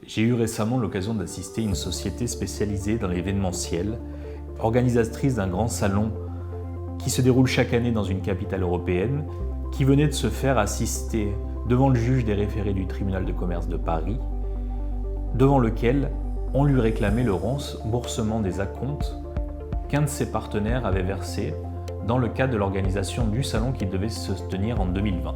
J'ai eu récemment l'occasion d'assister à une société spécialisée dans l'événementiel, organisatrice d'un grand salon qui se déroule chaque année dans une capitale européenne, qui venait de se faire assister devant le juge des référés du tribunal de commerce de Paris, devant lequel on lui réclamait le remboursement des acomptes qu'un de ses partenaires avait versés dans le cadre de l'organisation du salon qui devait se tenir en 2020.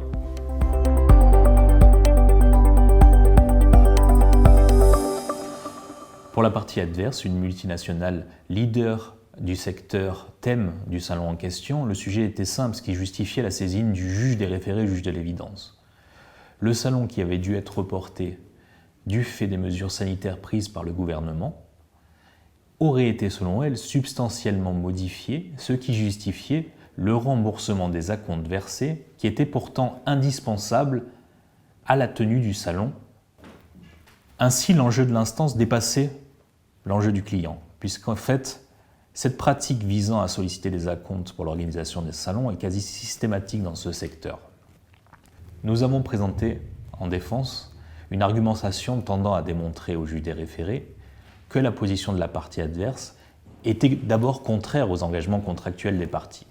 Pour la partie adverse, une multinationale leader du secteur thème du salon en question, le sujet était simple, ce qui justifiait la saisine du juge des référés, juge de l'évidence. Le salon qui avait dû être reporté du fait des mesures sanitaires prises par le gouvernement aurait été, selon elle, substantiellement modifié, ce qui justifiait le remboursement des acomptes versés, qui étaient pourtant indispensables à la tenue du salon. Ainsi, l'enjeu de l'instance dépassait l'enjeu du client, puisqu'en fait, cette pratique visant à solliciter des acomptes pour l'organisation des salons est quasi systématique dans ce secteur. Nous avons présenté en défense une argumentation tendant à démontrer au juge des référés que la position de la partie adverse était d'abord contraire aux engagements contractuels des parties.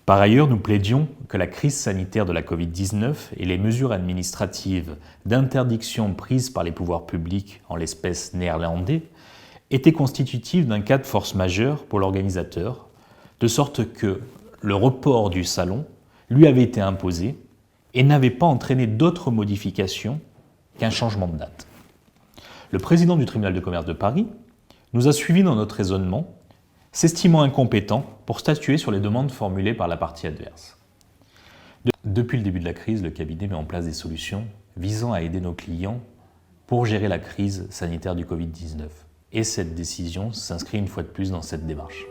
Par ailleurs, nous plaidions que la crise sanitaire de la Covid-19 et les mesures administratives d'interdiction prises par les pouvoirs publics, en l'espèce néerlandais, étaient constitutives d'un cas de force majeure pour l'organisateur, de sorte que le report du salon lui avait été imposé et n'avait pas entraîné d'autres modifications qu'un changement de date. Le président du tribunal de commerce de Paris nous a suivis dans notre raisonnement, s'estimant incompétent pour statuer sur les demandes formulées par la partie adverse. Depuis le début de la crise, le cabinet met en place des solutions visant à aider nos clients pour gérer la crise sanitaire du Covid-19. Et cette décision s'inscrit une fois de plus dans cette démarche.